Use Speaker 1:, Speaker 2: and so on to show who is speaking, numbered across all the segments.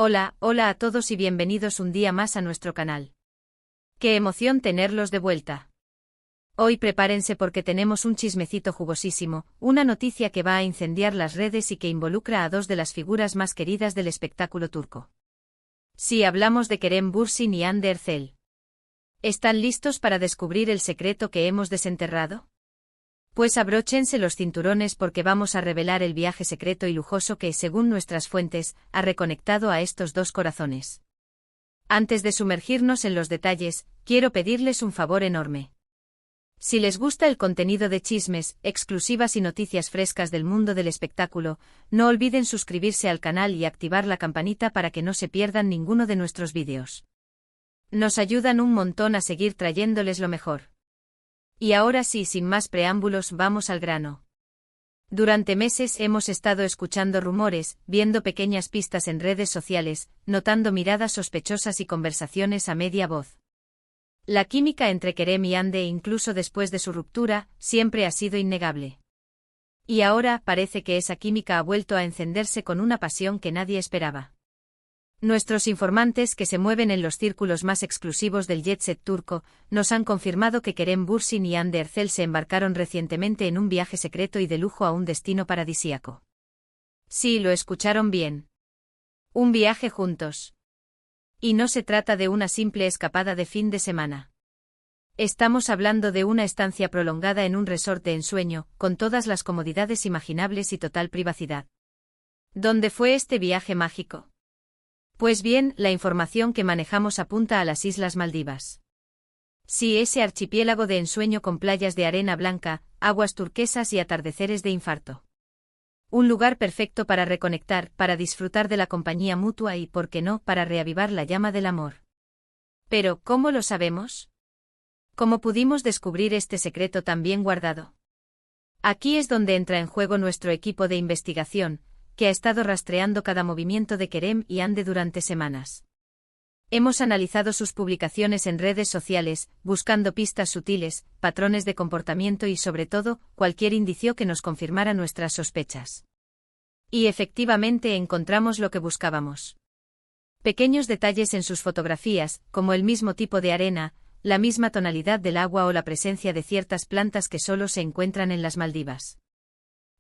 Speaker 1: Hola a todos y bienvenidos un día más a nuestro canal. ¡Qué emoción tenerlos de vuelta! Hoy prepárense porque tenemos un chismecito jugosísimo, una noticia que va a incendiar las redes y que involucra a dos de las figuras más queridas del espectáculo turco. Sí, hablamos de Kerem Bürsin y Hande Erçel. ¿Están listos para descubrir el secreto que hemos desenterrado? Pues abróchense los cinturones porque vamos a revelar el viaje secreto y lujoso que, según nuestras fuentes, ha reconectado a estos dos corazones. Antes de sumergirnos en los detalles, quiero pedirles un favor enorme. Si les gusta el contenido de chismes, exclusivas y noticias frescas del mundo del espectáculo, no olviden suscribirse al canal y activar la campanita para que no se pierdan ninguno de nuestros vídeos. Nos ayudan un montón a seguir trayéndoles lo mejor. Y ahora sí, sin más preámbulos, vamos al grano. Durante meses hemos estado escuchando rumores, viendo pequeñas pistas en redes sociales, notando miradas sospechosas y conversaciones a media voz. La química entre Kerem y Hande, incluso después de su ruptura, siempre ha sido innegable. Y ahora parece que esa química ha vuelto a encenderse con una pasión que nadie esperaba. Nuestros informantes, que se mueven en los círculos más exclusivos del jet set turco, nos han confirmado que Kerem Bürsin y Hande Erçel se embarcaron recientemente en un viaje secreto y de lujo a un destino paradisíaco. Sí, lo escucharon bien. Un viaje juntos. Y no se trata de una simple escapada de fin de semana. Estamos hablando de una estancia prolongada en un resort de ensueño, con todas las comodidades imaginables y total privacidad. ¿Dónde fue este viaje mágico? Pues bien, la información que manejamos apunta a las Islas Maldivas. Sí, ese archipiélago de ensueño con playas de arena blanca, aguas turquesas y atardeceres de infarto. Un lugar perfecto para reconectar, para disfrutar de la compañía mutua y, ¿por qué no?, para reavivar la llama del amor. Pero, ¿cómo lo sabemos? ¿Cómo pudimos descubrir este secreto tan bien guardado? Aquí es donde entra en juego nuestro equipo de investigación, que ha estado rastreando cada movimiento de Kerem y Hande durante semanas. Hemos analizado sus publicaciones en redes sociales, buscando pistas sutiles, patrones de comportamiento y, sobre todo, cualquier indicio que nos confirmara nuestras sospechas. Y efectivamente encontramos lo que buscábamos. Pequeños detalles en sus fotografías, como el mismo tipo de arena, la misma tonalidad del agua o la presencia de ciertas plantas que solo se encuentran en las Maldivas.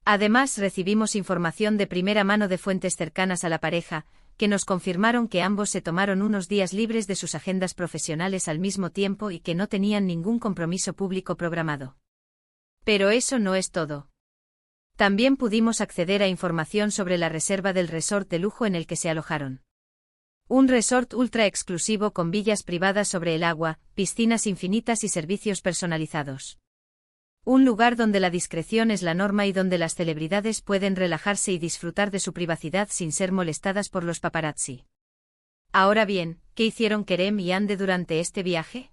Speaker 1: Además, recibimos información de primera mano de fuentes cercanas a la pareja, que nos confirmaron que ambos se tomaron unos días libres de sus agendas profesionales al mismo tiempo y que no tenían ningún compromiso público programado. Pero eso no es todo. También pudimos acceder a información sobre la reserva del resort de lujo en el que se alojaron. Un resort ultra exclusivo con villas privadas sobre el agua, piscinas infinitas y servicios personalizados. Un lugar donde la discreción es la norma y donde las celebridades pueden relajarse y disfrutar de su privacidad sin ser molestadas por los paparazzi. Ahora bien, ¿qué hicieron Kerem y Hande durante este viaje?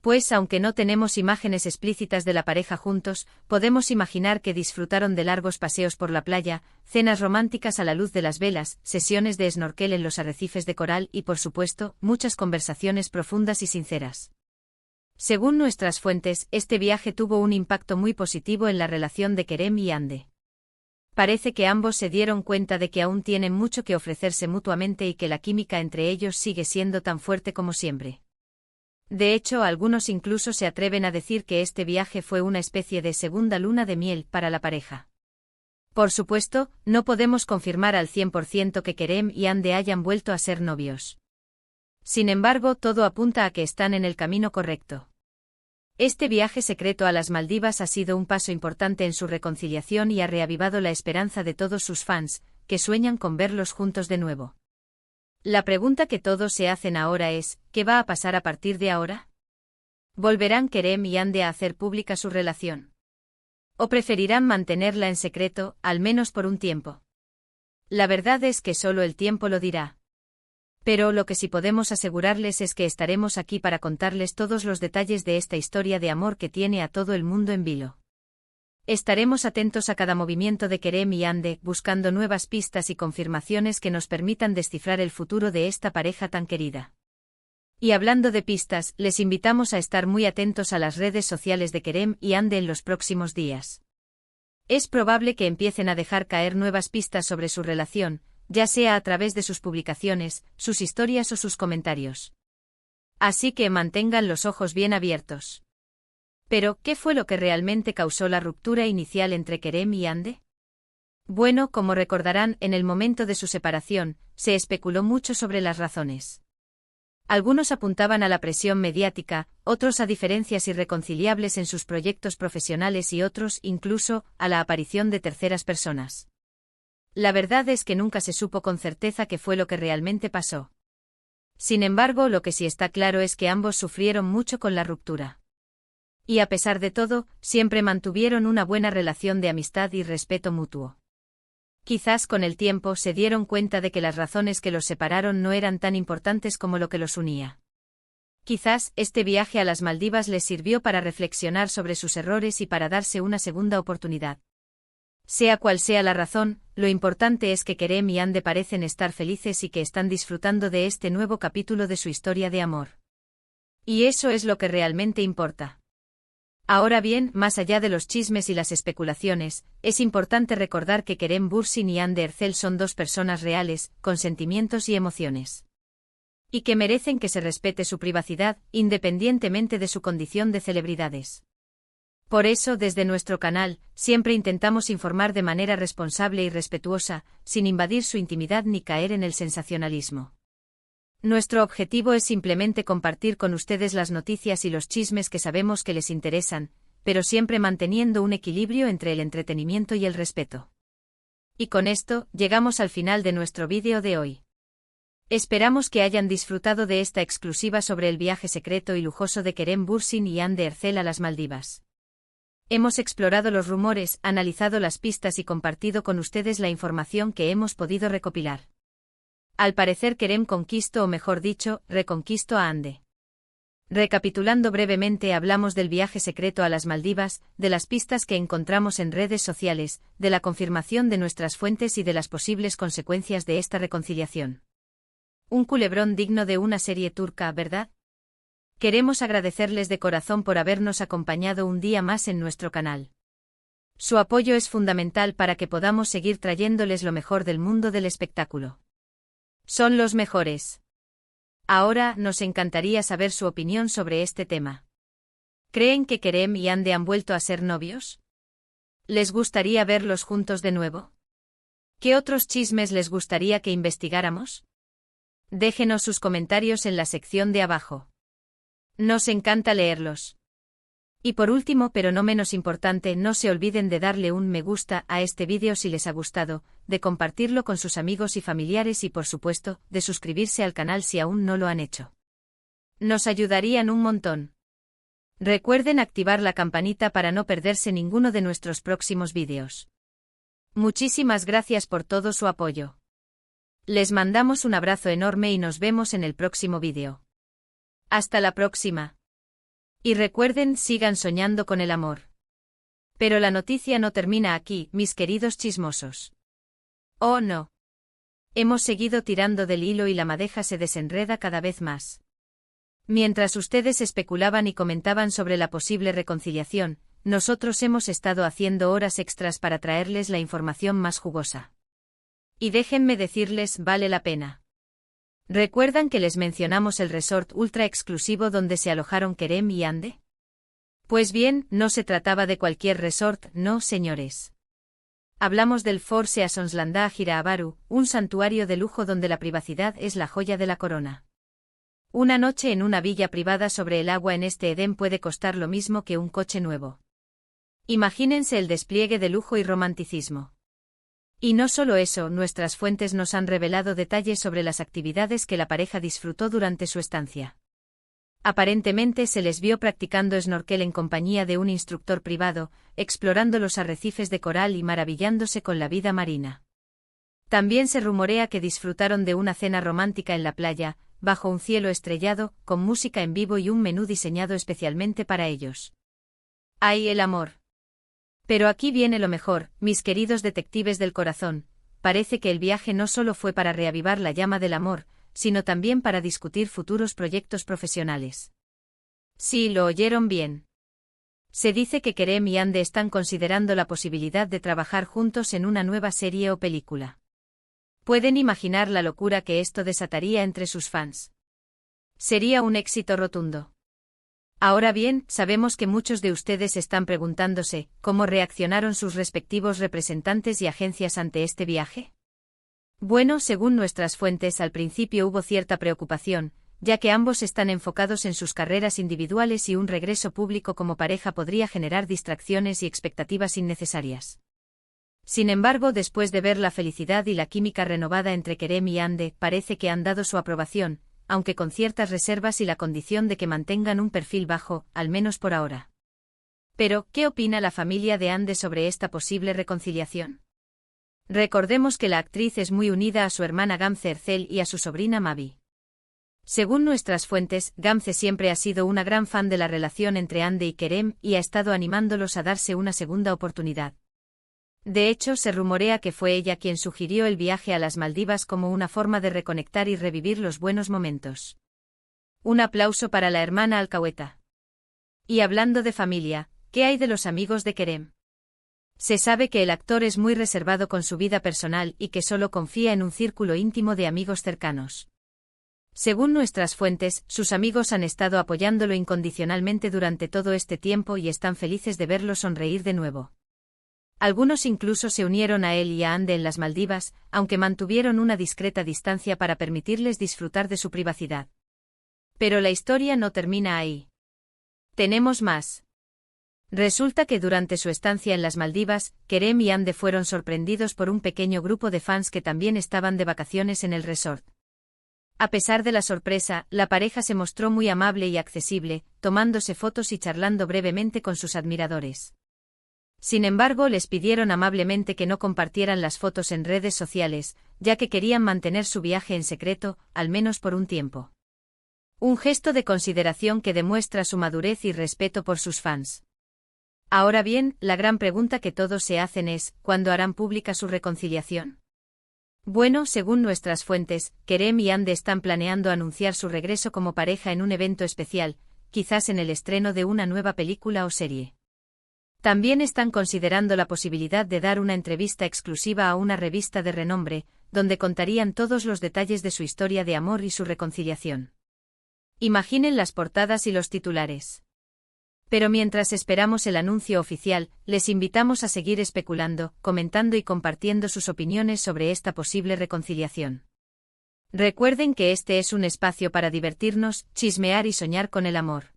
Speaker 1: Pues aunque no tenemos imágenes explícitas de la pareja juntos, podemos imaginar que disfrutaron de largos paseos por la playa, cenas románticas a la luz de las velas, sesiones de snorkel en los arrecifes de coral y, por supuesto, muchas conversaciones profundas y sinceras. Según nuestras fuentes, este viaje tuvo un impacto muy positivo en la relación de Kerem y Hande. Parece que ambos se dieron cuenta de que aún tienen mucho que ofrecerse mutuamente y que la química entre ellos sigue siendo tan fuerte como siempre. De hecho, algunos incluso se atreven a decir que este viaje fue una especie de segunda luna de miel para la pareja. Por supuesto, no podemos confirmar al 100% que Kerem y Hande hayan vuelto a ser novios. Sin embargo, todo apunta a que están en el camino correcto. Este viaje secreto a las Maldivas ha sido un paso importante en su reconciliación y ha reavivado la esperanza de todos sus fans, que sueñan con verlos juntos de nuevo. La pregunta que todos se hacen ahora es, ¿qué va a pasar a partir de ahora? ¿Volverán Kerem y Hande a hacer pública su relación? ¿O preferirán mantenerla en secreto, al menos por un tiempo? La verdad es que solo el tiempo lo dirá. Pero lo que sí podemos asegurarles es que estaremos aquí para contarles todos los detalles de esta historia de amor que tiene a todo el mundo en vilo. Estaremos atentos a cada movimiento de Kerem y Hande, buscando nuevas pistas y confirmaciones que nos permitan descifrar el futuro de esta pareja tan querida. Y hablando de pistas, les invitamos a estar muy atentos a las redes sociales de Kerem y Hande en los próximos días. Es probable que empiecen a dejar caer nuevas pistas sobre su relación, ya sea a través de sus publicaciones, sus historias o sus comentarios. Así que mantengan los ojos bien abiertos. Pero, ¿qué fue lo que realmente causó la ruptura inicial entre Kerem y Hande? Bueno, como recordarán, en el momento de su separación, se especuló mucho sobre las razones. Algunos apuntaban a la presión mediática, otros a diferencias irreconciliables en sus proyectos profesionales y otros, incluso, a la aparición de terceras personas. La verdad es que nunca se supo con certeza qué fue lo que realmente pasó. Sin embargo, lo que sí está claro es que ambos sufrieron mucho con la ruptura. Y a pesar de todo, siempre mantuvieron una buena relación de amistad y respeto mutuo. Quizás con el tiempo se dieron cuenta de que las razones que los separaron no eran tan importantes como lo que los unía. Quizás este viaje a las Maldivas les sirvió para reflexionar sobre sus errores y para darse una segunda oportunidad. Sea cual sea la razón, lo importante es que Kerem y Hande parecen estar felices y que están disfrutando de este nuevo capítulo de su historia de amor. Y eso es lo que realmente importa. Ahora bien, más allá de los chismes y las especulaciones, es importante recordar que Kerem Bürsin y Hande Erçel son dos personas reales, con sentimientos y emociones. Y que merecen que se respete su privacidad, independientemente de su condición de celebridades. Por eso, desde nuestro canal, siempre intentamos informar de manera responsable y respetuosa, sin invadir su intimidad ni caer en el sensacionalismo. Nuestro objetivo es simplemente compartir con ustedes las noticias y los chismes que sabemos que les interesan, pero siempre manteniendo un equilibrio entre el entretenimiento y el respeto. Y con esto, llegamos al final de nuestro vídeo de hoy. Esperamos que hayan disfrutado de esta exclusiva sobre el viaje secreto y lujoso de Kerem Bürsin y Hande Erçel a las Maldivas. Hemos explorado los rumores, analizado las pistas y compartido con ustedes la información que hemos podido recopilar. Al parecer Kerem conquistó o mejor dicho, reconquistó a Hande. Recapitulando brevemente, hablamos del viaje secreto a las Maldivas, de las pistas que encontramos en redes sociales, de la confirmación de nuestras fuentes y de las posibles consecuencias de esta reconciliación. Un culebrón digno de una serie turca, ¿verdad? Queremos agradecerles de corazón por habernos acompañado un día más en nuestro canal. Su apoyo es fundamental para que podamos seguir trayéndoles lo mejor del mundo del espectáculo. Son los mejores. Ahora, nos encantaría saber su opinión sobre este tema. ¿Creen que Kerem y Hande han vuelto a ser novios? ¿Les gustaría verlos juntos de nuevo? ¿Qué otros chismes les gustaría que investigáramos? Déjenos sus comentarios en la sección de abajo. Nos encanta leerlos. Y por último, pero no menos importante, no se olviden de darle un me gusta a este vídeo si les ha gustado, de compartirlo con sus amigos y familiares y por supuesto, de suscribirse al canal si aún no lo han hecho. Nos ayudarían un montón. Recuerden activar la campanita para no perderse ninguno de nuestros próximos vídeos. Muchísimas gracias por todo su apoyo. Les mandamos un abrazo enorme y nos vemos en el próximo vídeo. Hasta la próxima. Y recuerden, sigan soñando con el amor. Pero la noticia no termina aquí, mis queridos chismosos. Oh no. Hemos seguido tirando del hilo y la madeja se desenreda cada vez más. Mientras ustedes especulaban y comentaban sobre la posible reconciliación, nosotros hemos estado haciendo horas extras para traerles la información más jugosa. Y déjenme decirles, vale la pena. ¿Recuerdan que les mencionamos el resort ultra exclusivo donde se alojaron Kerem y Hande? Pues bien, no se trataba de cualquier resort, no señores. Hablamos del Four Seasons Landá Jiraabaru, un santuario de lujo donde la privacidad es la joya de la corona. Una noche en una villa privada sobre el agua en este Edén puede costar lo mismo que un coche nuevo. Imagínense el despliegue de lujo y romanticismo. Y no solo eso, nuestras fuentes nos han revelado detalles sobre las actividades que la pareja disfrutó durante su estancia. Aparentemente se les vio practicando snorkel en compañía de un instructor privado, explorando los arrecifes de coral y maravillándose con la vida marina. También se rumorea que disfrutaron de una cena romántica en la playa, bajo un cielo estrellado, con música en vivo y un menú diseñado especialmente para ellos. ¡Ay, el amor! Pero aquí viene lo mejor, mis queridos detectives del corazón, parece que el viaje no solo fue para reavivar la llama del amor, sino también para discutir futuros proyectos profesionales. Sí, lo oyeron bien. Se dice que Kerem y Hande están considerando la posibilidad de trabajar juntos en una nueva serie o película. Pueden imaginar la locura que esto desataría entre sus fans. Sería un éxito rotundo. Ahora bien, sabemos que muchos de ustedes están preguntándose, ¿cómo reaccionaron sus respectivos representantes y agencias ante este viaje? Bueno, según nuestras fuentes, al principio hubo cierta preocupación, ya que ambos están enfocados en sus carreras individuales y un regreso público como pareja podría generar distracciones y expectativas innecesarias. Sin embargo, después de ver la felicidad y la química renovada entre Kerem y Hande, parece que han dado su aprobación, aunque con ciertas reservas y la condición de que mantengan un perfil bajo, al menos por ahora. Pero, ¿qué opina la familia de Hande sobre esta posible reconciliación? Recordemos que la actriz es muy unida a su hermana Gamze Erçel y a su sobrina Mavi. Según nuestras fuentes, Gamze siempre ha sido una gran fan de la relación entre Hande y Kerem y ha estado animándolos a darse una segunda oportunidad. De hecho, se rumorea que fue ella quien sugirió el viaje a las Maldivas como una forma de reconectar y revivir los buenos momentos. Un aplauso para la hermana alcahueta. Y hablando de familia, ¿qué hay de los amigos de Kerem? Se sabe que el actor es muy reservado con su vida personal y que solo confía en un círculo íntimo de amigos cercanos. Según nuestras fuentes, sus amigos han estado apoyándolo incondicionalmente durante todo este tiempo y están felices de verlo sonreír de nuevo. Algunos incluso se unieron a él y a Hande en las Maldivas, aunque mantuvieron una discreta distancia para permitirles disfrutar de su privacidad. Pero la historia no termina ahí. Tenemos más. Resulta que durante su estancia en las Maldivas, Kerem y Hande fueron sorprendidos por un pequeño grupo de fans que también estaban de vacaciones en el resort. A pesar de la sorpresa, la pareja se mostró muy amable y accesible, tomándose fotos y charlando brevemente con sus admiradores. Sin embargo, les pidieron amablemente que no compartieran las fotos en redes sociales, ya que querían mantener su viaje en secreto, al menos por un tiempo. Un gesto de consideración que demuestra su madurez y respeto por sus fans. Ahora bien, la gran pregunta que todos se hacen es, ¿cuándo harán pública su reconciliación? Bueno, según nuestras fuentes, Kerem y Hande están planeando anunciar su regreso como pareja en un evento especial, quizás en el estreno de una nueva película o serie. También están considerando la posibilidad de dar una entrevista exclusiva a una revista de renombre, donde contarían todos los detalles de su historia de amor y su reconciliación. Imaginen las portadas y los titulares. Pero mientras esperamos el anuncio oficial, les invitamos a seguir especulando, comentando y compartiendo sus opiniones sobre esta posible reconciliación. Recuerden que este es un espacio para divertirnos, chismear y soñar con el amor.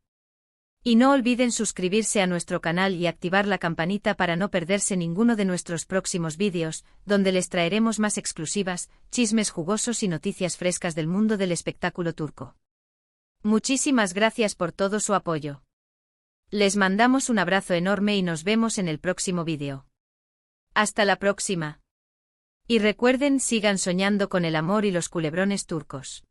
Speaker 1: Y no olviden suscribirse a nuestro canal y activar la campanita para no perderse ninguno de nuestros próximos vídeos, donde les traeremos más exclusivas, chismes jugosos y noticias frescas del mundo del espectáculo turco. Muchísimas gracias por todo su apoyo. Les mandamos un abrazo enorme y nos vemos en el próximo vídeo. Hasta la próxima. Y recuerden, sigan soñando con el amor y los culebrones turcos.